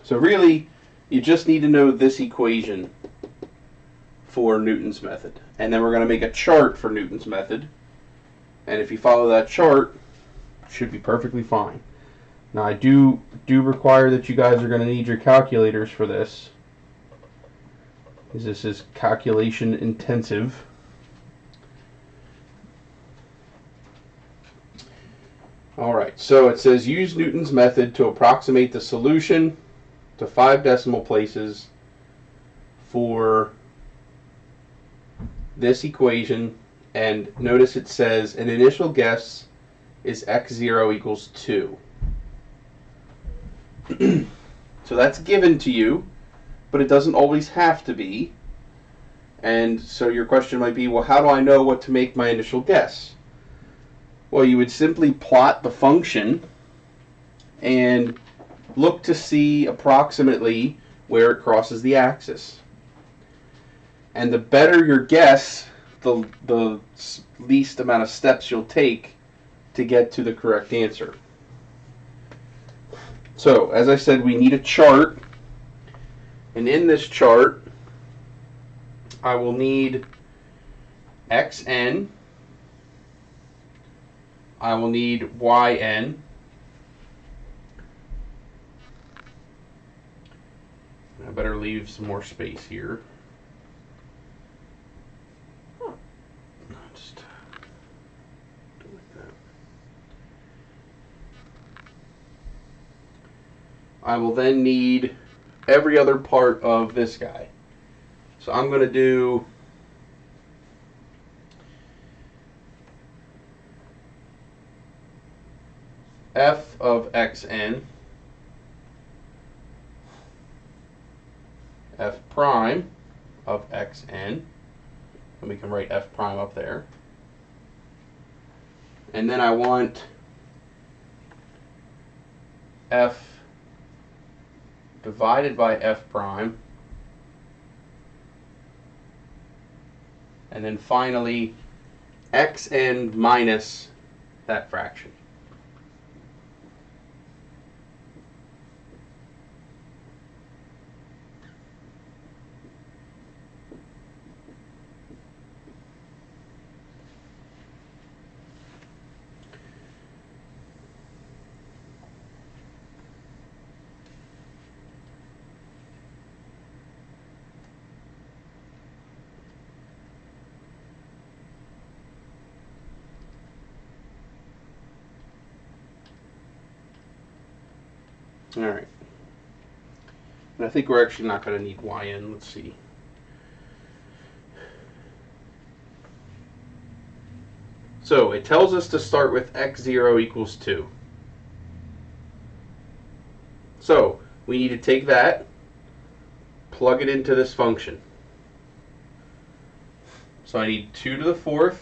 So really, you just need to know this equation for Newton's method. And then we're going to make a chart for Newton's method. And if you follow that chart, it should be perfectly fine. Now I do require that you guys are going to need your calculators for this, because this is calculation intensive. Alright, so it says use Newton's method to approximate the solution to 5 decimal places for this equation, and notice it says an initial guess is x0 equals 2. So that's given to you, but it doesn't always have to be. And so your question might be, well, how do I know what to make my initial guess? Well, you would simply plot the function and look to see approximately where it crosses the axis. And the better your guess, the least amount of steps you'll take to get to the correct answer. So, as I said, we need a chart. And in this chart, I will need xn. I will need yn. I better leave some more space here. Just do it like that. I will then need every other part of this guy. So I'm going to do f of xn, f prime of xn, and we can write f prime up there. And then I want f divided by f prime, and then finally xn minus that fraction. All right. And I think we're actually not going to need yn. Let's see. So it tells us to start with x0 equals 2. So we need to take that, plug it into this function. So I need 2 to the 4th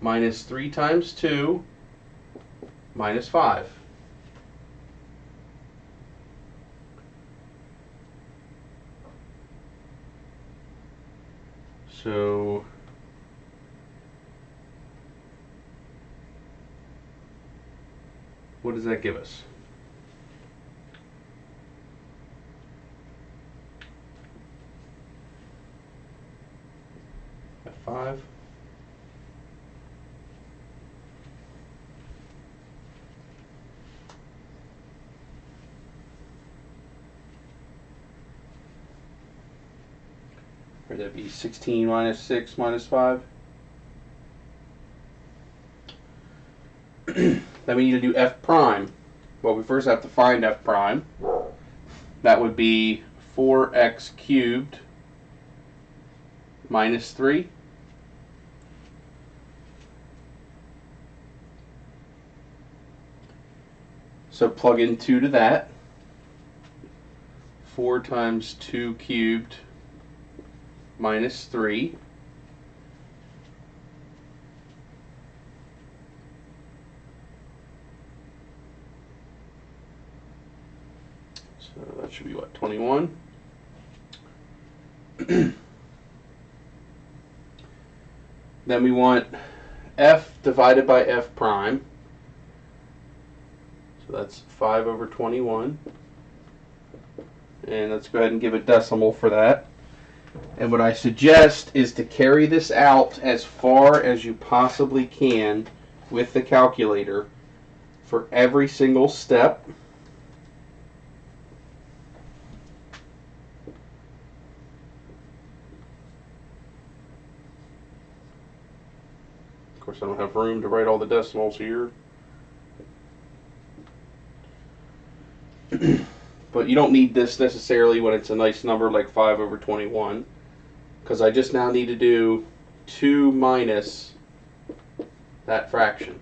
minus 3 times 2 minus 5. So what does that give us? F5. Would that be 16 minus 6 minus 5? Then we need to do f prime. Well, we first have to find f prime. That would be 4x cubed minus 3. So plug in 2 to that. 4 times 2 cubed minus 3. So that should be what, 21? Then we want f divided by f prime. So that's 5 over 21. And let's go ahead and give a decimal for that. And what I suggest is to carry this out as far as you possibly can with the calculator for every single step. Of course, I don't have room to write all the decimals here. But you don't need this necessarily when it's a nice number like 5 over 21, because I just now need to do 2 minus that fraction.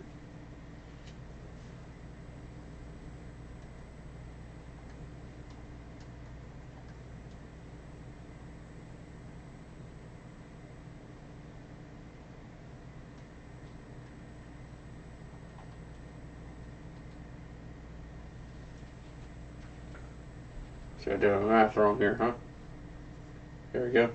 See, I did my math wrong here, huh? There we go.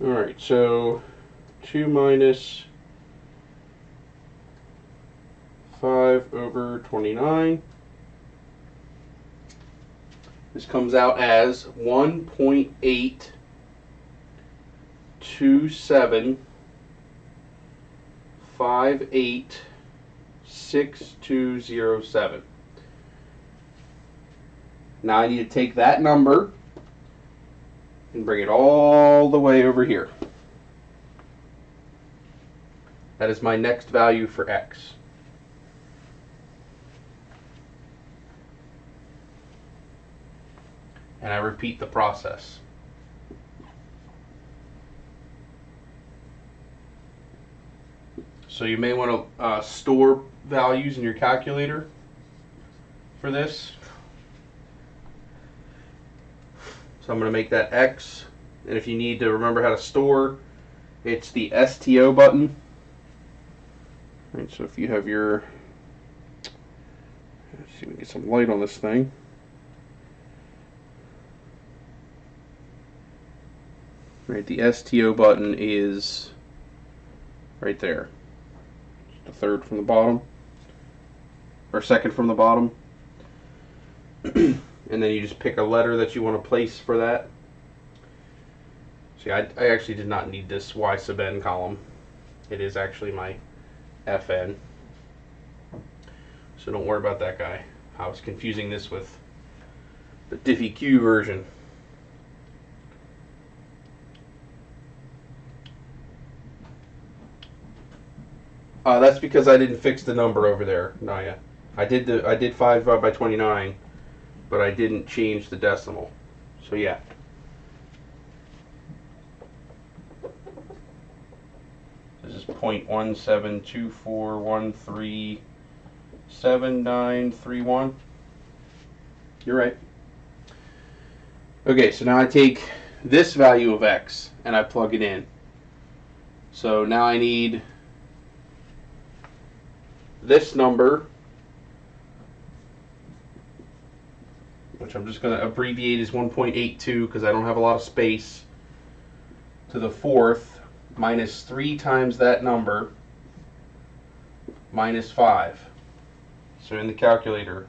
Alright, so 2 minus 5 over 29. This comes out as 1.827586207. Now I need to take that number and bring it all the way over here. That is my next value for x. And I repeat the process. So you may want to store values in your calculator for this. So I'm going to make that x, and if you need to remember how to store, it's the STO button. All right, so if you have your, let's see if we can get some light on this thing. Right, the STO button is right there. The third from the bottom, or second from the bottom. And then you just pick a letter that you want to place for that. See, I actually did not need this y sub n column. It is actually my fn. So don't worry about that guy. I was confusing this with the diffie-q version. That's because I didn't fix the number over there, Naya. I did 5 by 29, but I didn't change the decimal. So yeah. This is 0.1724137931. You're right. Okay, so now I take this value of x and I plug it in. So now I need this number, which I'm just going to abbreviate as 1.82 because I don't have a lot of space, to the fourth, minus 3 times that number, minus 5. So in the calculator,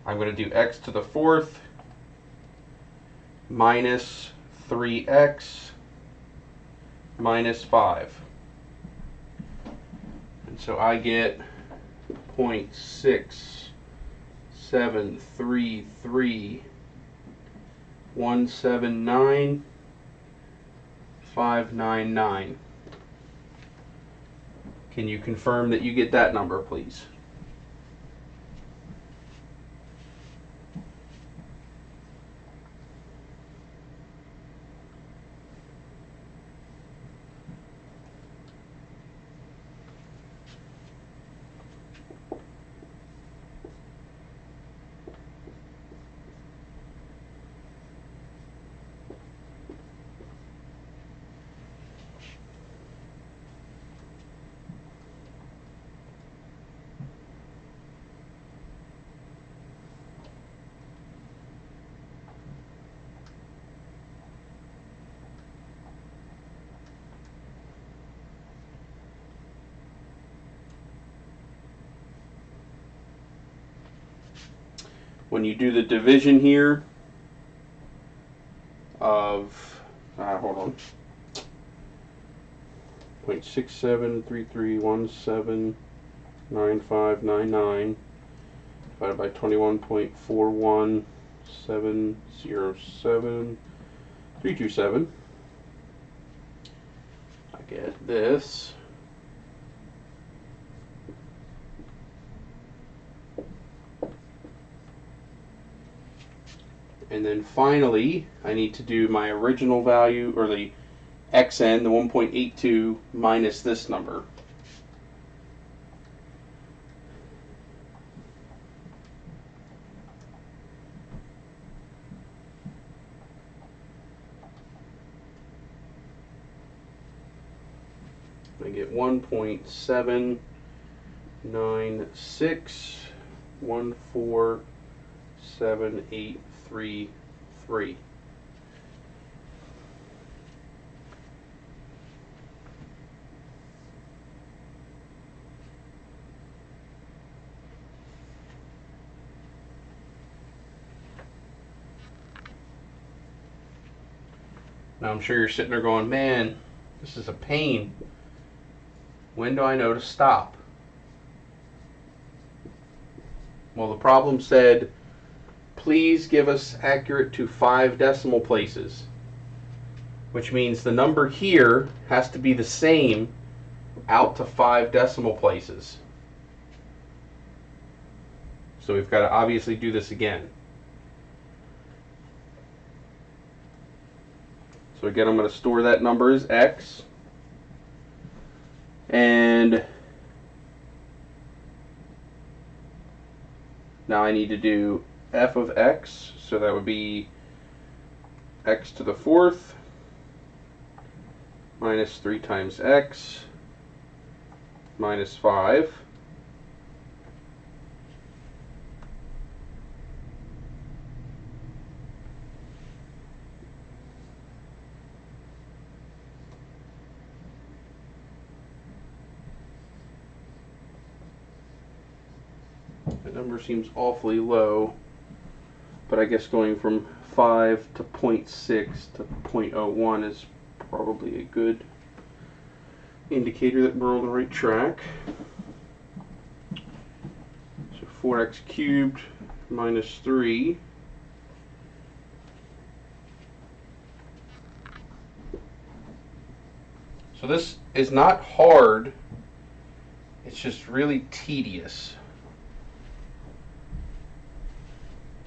I'm going to do x to the fourth minus 3x minus 5. And so I get 0.6733179.599. Can you confirm that you get that number, please? when you do the division here of, hold on, 0.6733179599 divided by 21.41707.327, I get this. And then finally, I need to do my original value, or the xn, the 1.82, minus this number. I get 1.79614783. Now I'm sure you're sitting there going, man, this is a pain. When do I know to stop? Well, the problem said, please give us accurate to 5 decimal places, which means the number here has to be the same out to 5 decimal places. So we've got to obviously do this again. So again, I'm going to store that number as x. And now I need to do f of x, so that would be x to the 4th minus 3 times x minus 5. The number seems awfully low, but I guess going from 5 to 0.6 to 0.01 is probably a good indicator that we're on the right track. So 4x cubed minus 3. So this is not hard, it's just really tedious.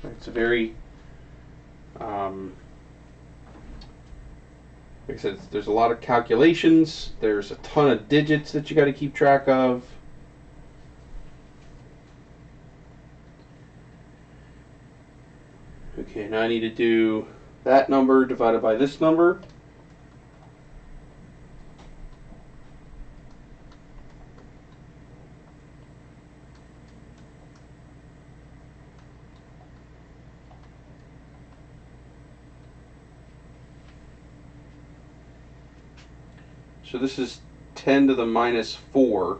It's a very, like I said, there's a lot of calculations, there's a ton of digits that you got to keep track of. Okay, now I need to do that number divided by this number. So this is 10 to the minus 4.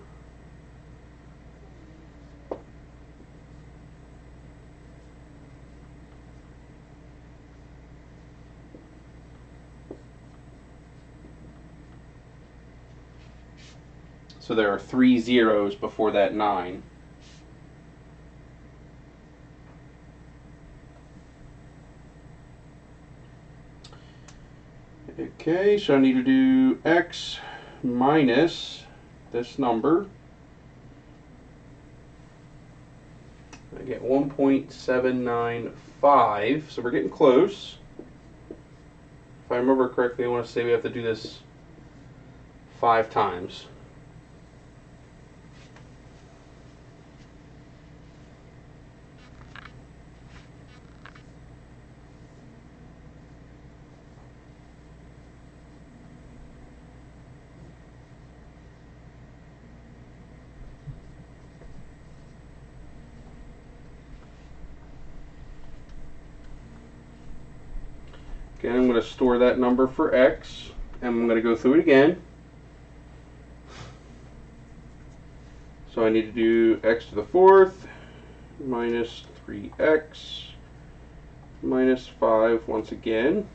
So there are 3 zeros before that 9. Okay, so I need to do x minus this number. I get 1.795, so we're getting close. If I remember correctly, I want to say we have to do this 5 times. Again, I'm going to store that number for x, and I'm going to go through it again. So I need to do x to the 4th minus 3x minus 5 once again.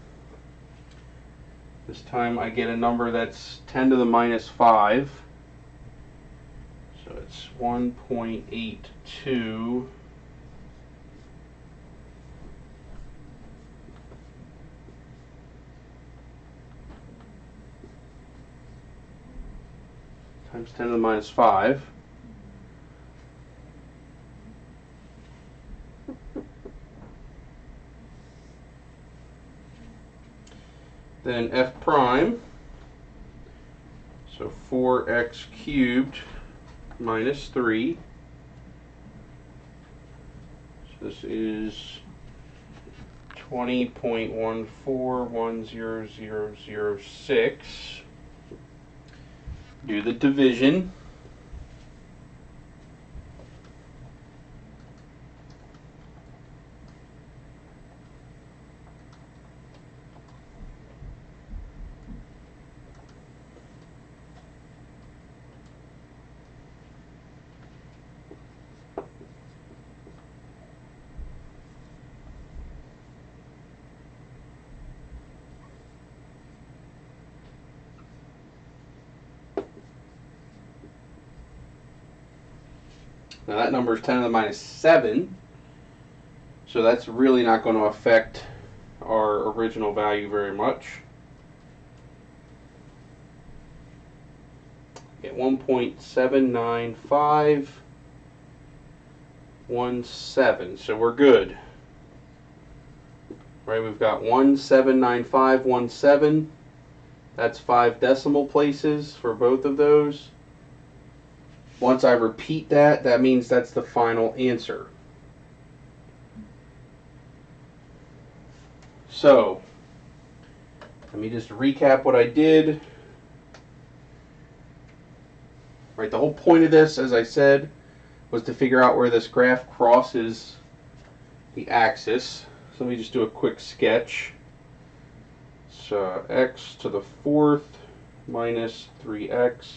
This time I get a number that's 10 to the minus 5. So it's 1.82 times 10 to the minus 5. Then f prime, so 4x cubed minus 3. So this is 20.1410006. Do the division. Now that number is 10 to the minus 7, so that's really not going to affect our original value very much. Get 1.79517, so we're good. Right, we've got 179517. That's 5 decimal places for both of those. Once I repeat that, that means that's the final answer. So, let me just recap what I did. Right, the whole point of this, as I said, was to figure out where this graph crosses the axis. So let me just do a quick sketch. So x to the 4th minus 3x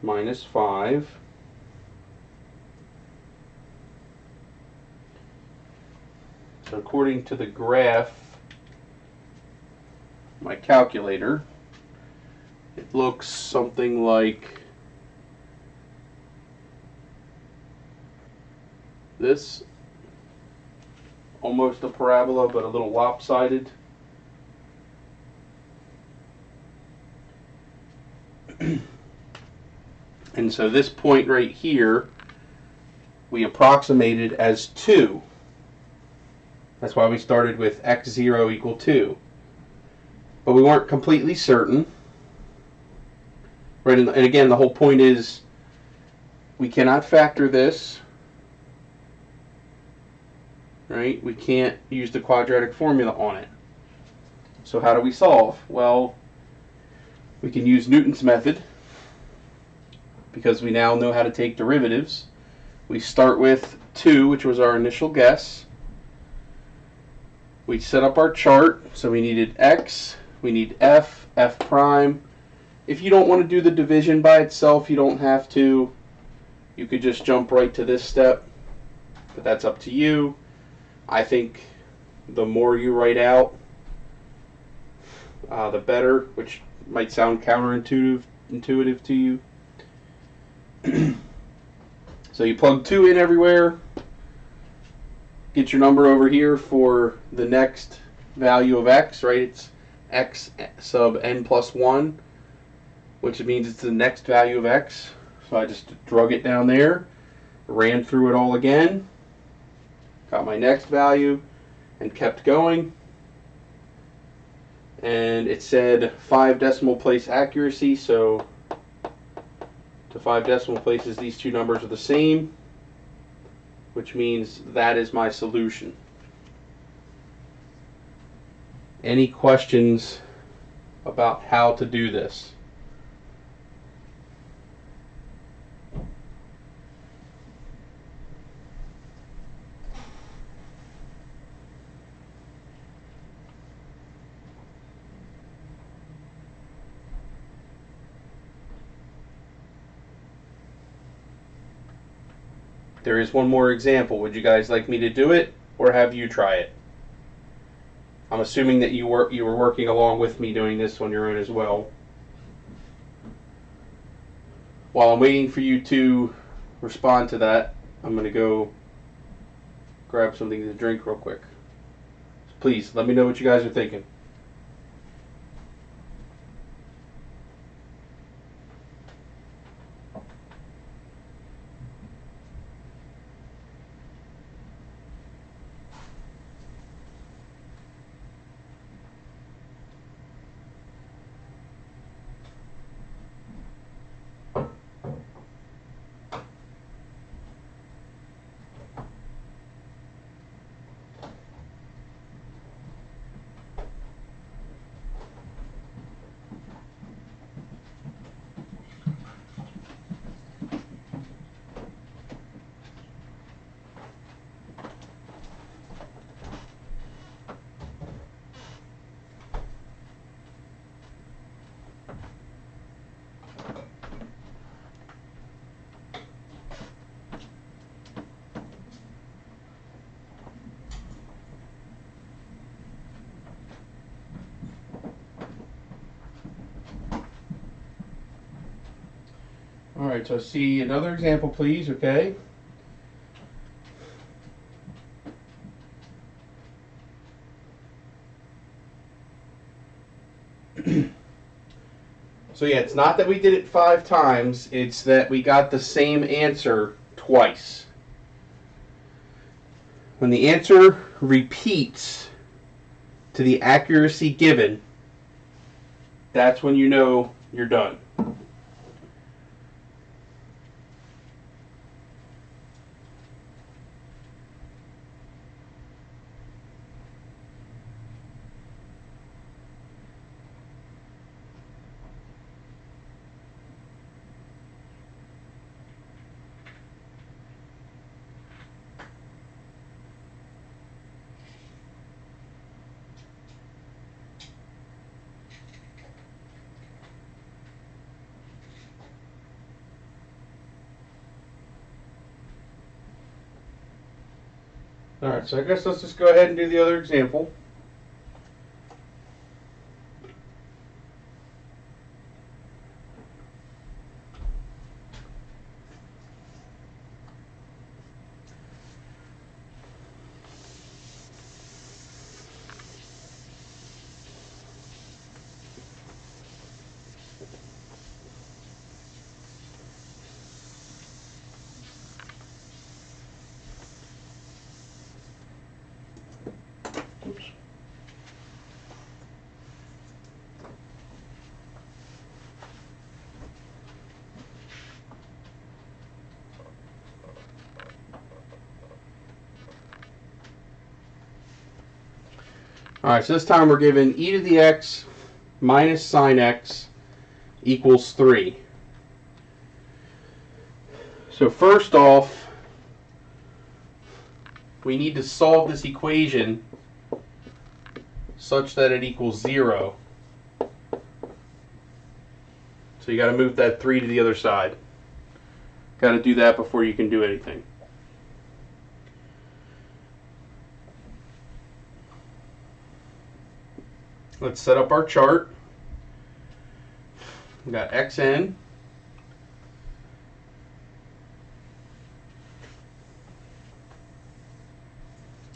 minus 5. So according to the graph, my calculator, it looks something like this. Almost a parabola, but a little lopsided. And so this point right here, we approximated as 2. That's why we started with x0 equal 2. But we weren't completely certain. Right, and again, the whole point is we cannot factor this. Right? We can't use the quadratic formula on it. So how do we solve? Well, we can use Newton's method, because we now know how to take derivatives. We start with 2, which was our initial guess. We set up our chart, so we needed x, we need f prime. If you don't want to do the division by itself, you don't have to. You could just jump right to this step, but that's up to you. I think the more you write out, the better, which might sound counterintuitive to you. So you plug 2 in everywhere, get your number over here for the next value of x, right? It's x sub n plus 1, which means it's the next value of x. So I just drug it down there, ran through it all again, got my next value, and kept going. And it said 5 decimal place accuracy, so to 5 decimal places, these two numbers are the same, which means that is my solution. Any questions about how to do this? There is one more example. Would you guys like me to do it, or have you try it? I'm assuming that you were working along with me doing this on your own as well. While I'm waiting for you to respond to that, I'm going to go grab something to drink real quick. Please, let me know what you guys are thinking. All right, so see another example, please, okay? So yeah, it's not that we did it 5 times, it's that we got the same answer twice. When the answer repeats to the accuracy given, that's when you know you're done. Alright, so I guess let's just go ahead and do the other example. Oops. Alright, so this time we're given e to the x minus sine x equals 3. So first off, we need to solve this equation such that it equals 0. So you got to move that 3 to the other side. Got to do that before you can do anything. Let's set up our chart. We got xn.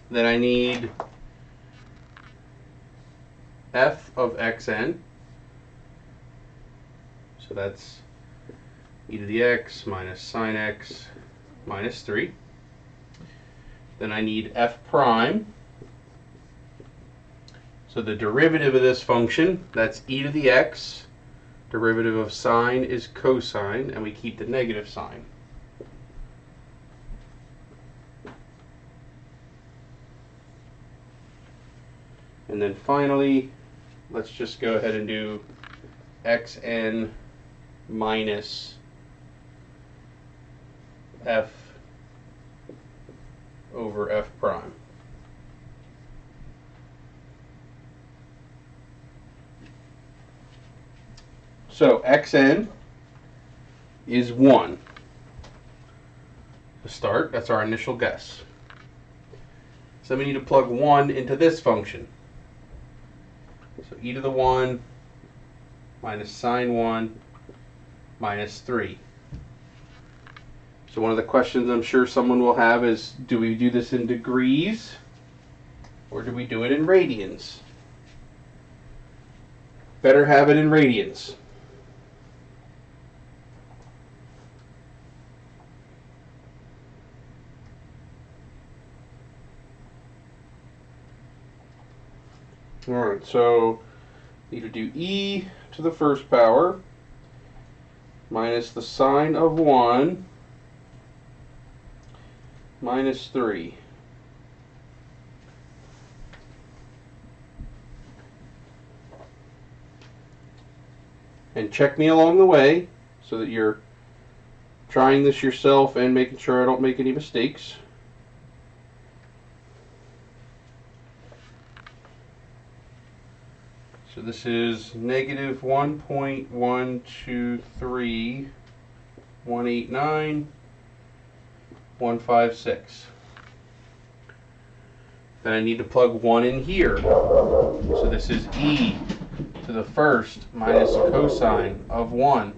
Then I need f of xn. So that's e to the x minus sine x minus 3. Then I need f prime. So the derivative of this function, that's e to the x. Derivative of sine is cosine, and we keep the negative sign. And then finally, let's just go ahead and do xn minus f over f prime. So xn is 1. start. That's our initial guess. So we need to plug 1 into this function. So e to the 1 minus sine 1 minus 3. So one of the questions I'm sure someone will have is, do we do this in degrees or do we do it in radians? Better have it in radians. Alright, so need to do e to the first power minus the sine of 1 minus 3. And check me along the way so that you're trying this yourself and making sure I don't make any mistakes. So this is negative 1.123.189.156. Then I need to plug 1 in here. So this is e to the first minus cosine of 1.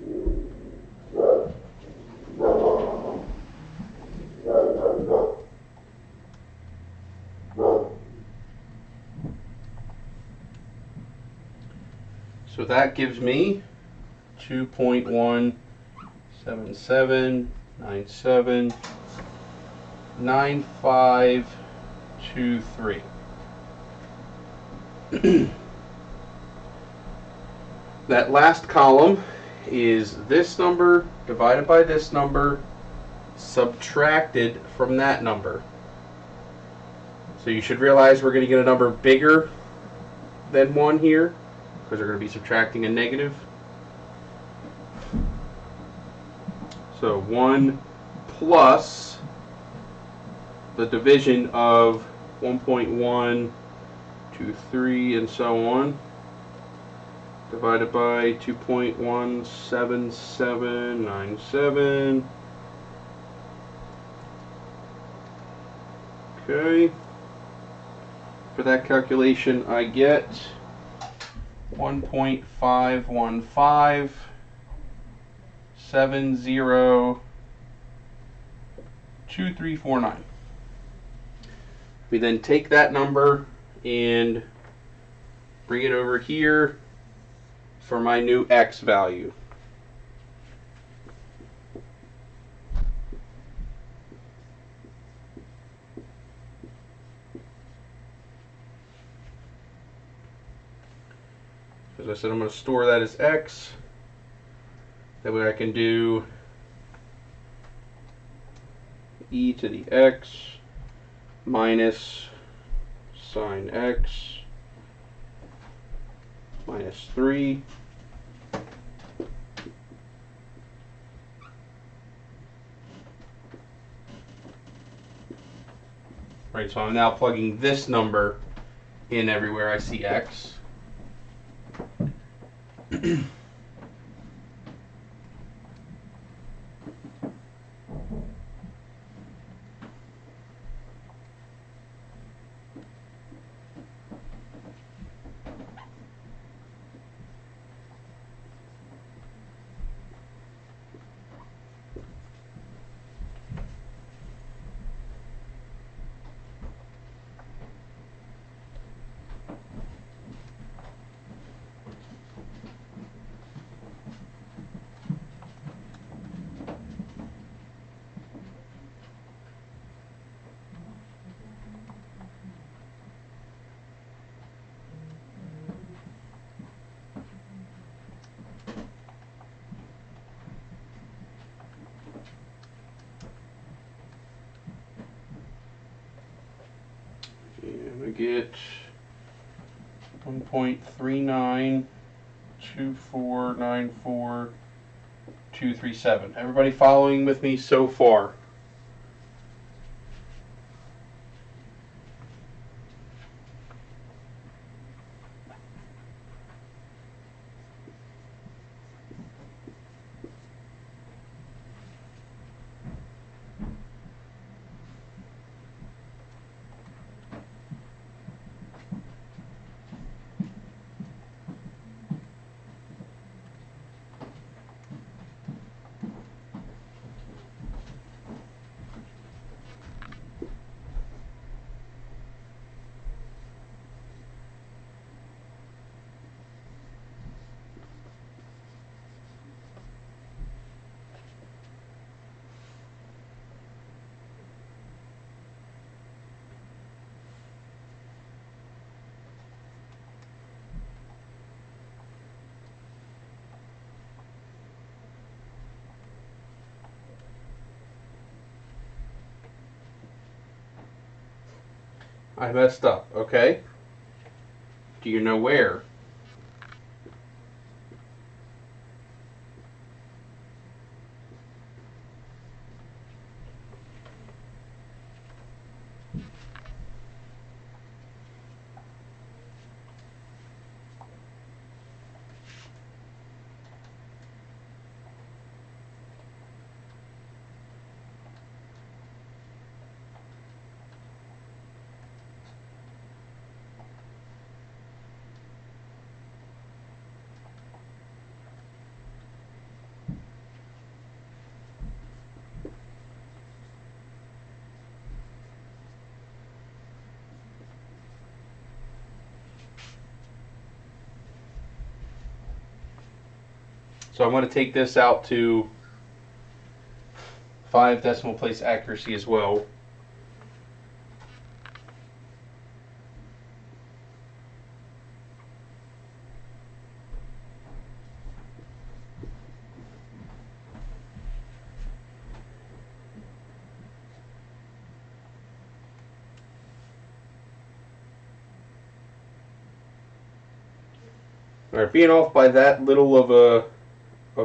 So that gives me 2.177979523. That last column is this number divided by this number subtracted from that number. So you should realize we're going to get a number bigger than 1 here, because we're going to be subtracting a negative. So 1 plus the division of 1.123 and so on, divided by 2.17797. Okay. For that calculation, I get 1.515702349. We then take that number and bring it over here for my new x value. As I said, I'm going to store that as x. That way I can do e to the x minus sine x minus 3 right, so I'm now plugging this number in everywhere I see x. And I get 1.392494237. Everybody following with me so far? I messed up. Okay. Do you know where? So I'm going to take this out to 5 decimal place accuracy as well. All right, being off by that little of a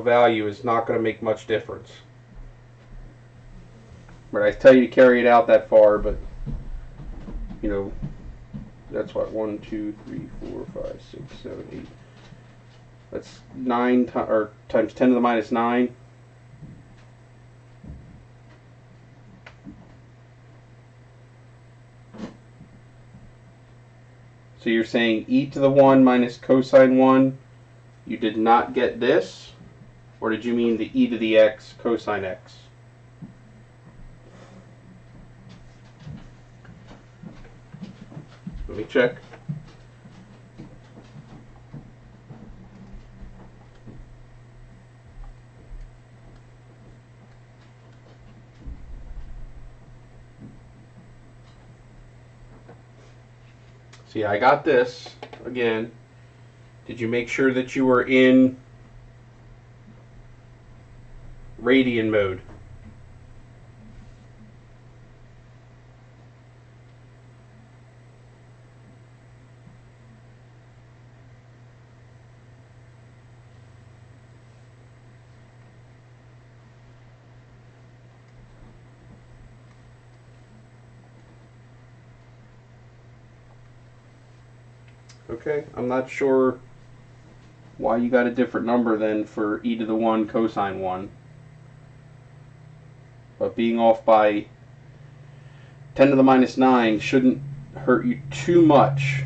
value is not going to make much difference. But I tell you to carry it out that far, but you know, that's what 1, 2, 3, 4, 5, 6, 7, 8. That's 9 or times 10 to the minus 9. So you're saying e to the 1 minus cosine 1. You did not get this? Or did you mean the e to the x cosine x? Let me check. See, I got this. Again, did you make sure that you were in radian mode? Okay, I'm not sure why you got a different number then for e to the 1 cosine 1. But being off by 10 to the minus 9 shouldn't hurt you too much.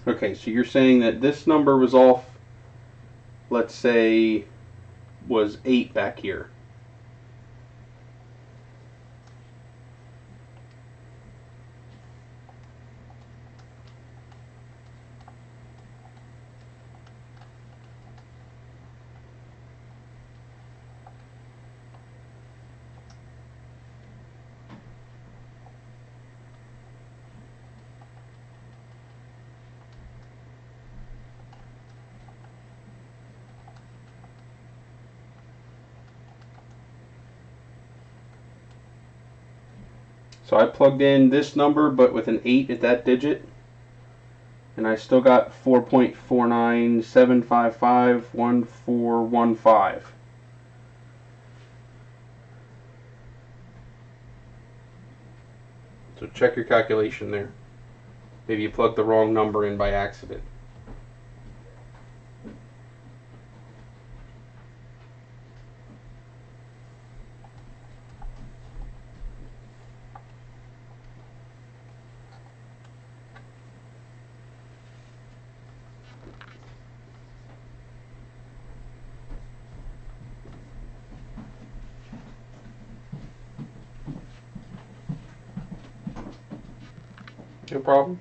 Okay, so you're saying that this number was off, let's say, was 8 back here. So I plugged in this number, but with an 8 at that digit, and I still got 4.497551415. So check your calculation there. Maybe you plugged the wrong number in by accident. No problem.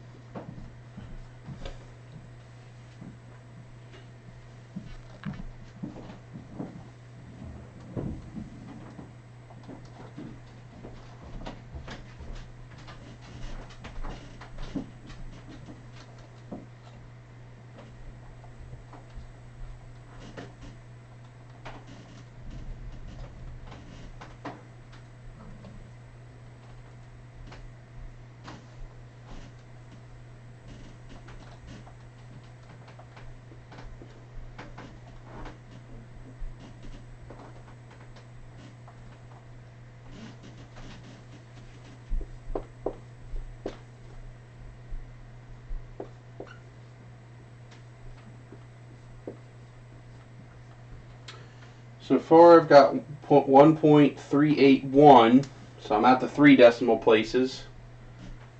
So far I've got 1.381, so I'm at the 3 decimal places.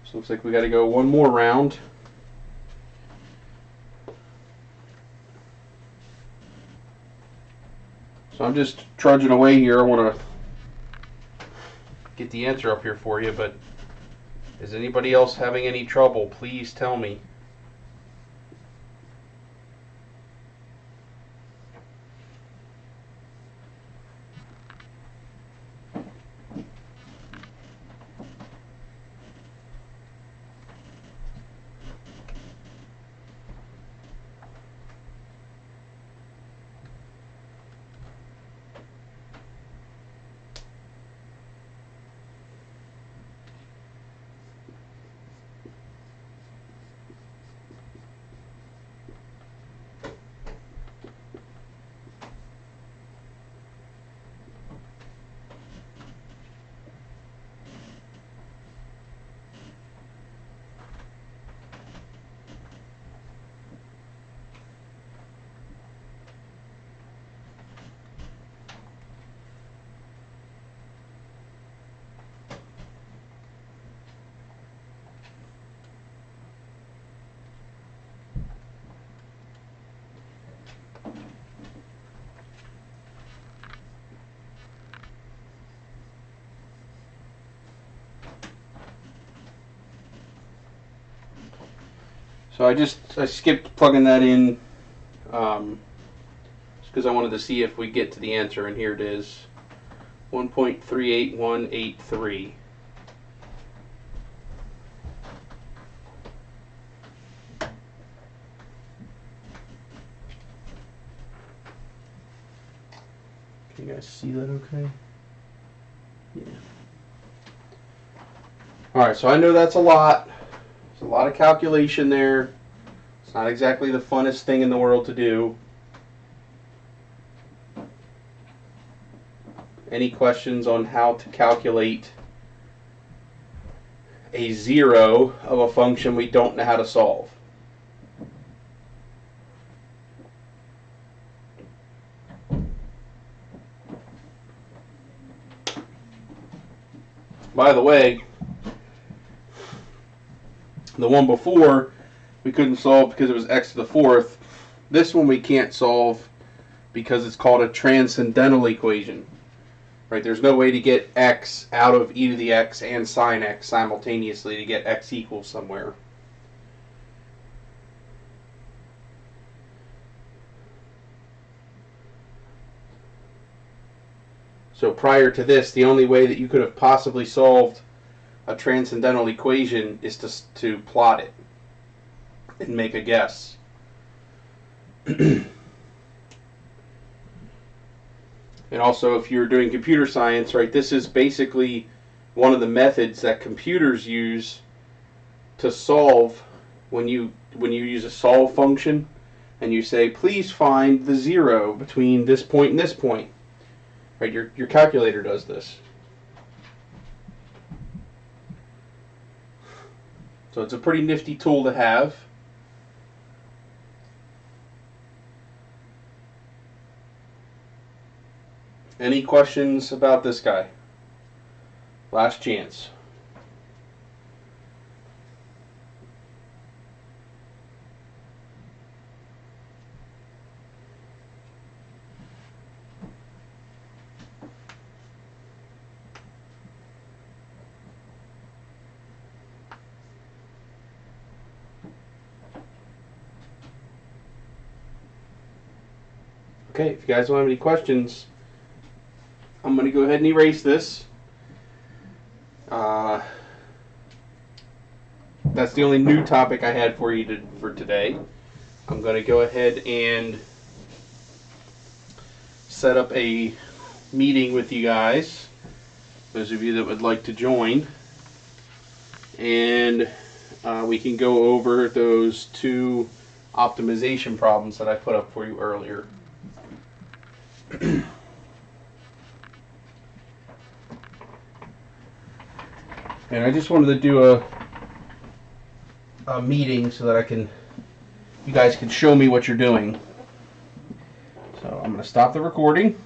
So looks like we got to go one more round. So I'm just trudging away here. I want to get the answer up here for you, but is anybody else having any trouble? Please tell me. So I skipped plugging that in just because I wanted to see if we get to the answer, and here it is, 1.38183. Can you guys see that okay? Yeah. Alright, so I know that's a lot. There's a lot of calculation there. It's not exactly the funnest thing in the world to do. Any questions on how to calculate a zero of a function we don't know how to solve? By the way, the one before we couldn't solve because it was x to the fourth. This one we can't solve because it's called a transcendental equation. Right? There's no way to get x out of e to the x and sine x simultaneously to get x equals somewhere. So prior to this, the only way that you could have possibly solved a transcendental equation is to plot it and make a guess. And also, if you're doing computer science, right, this is basically one of the methods that computers use to solve when you use a solve function and you say, please find the zero between this point and this point. Right, your calculator does this. So it's a pretty nifty tool to have. Any questions about this guy? Last chance. Okay, if you guys don't have any questions, I'm going to go ahead and erase this. That's the only new topic I had for you for today. I'm going to go ahead and set up a meeting with you guys, those of you that would like to join, and we can go over those two optimization problems that I put up for you earlier. And I just wanted to do a meeting so that you guys can show me what you're doing. So I'm going to stop the recording.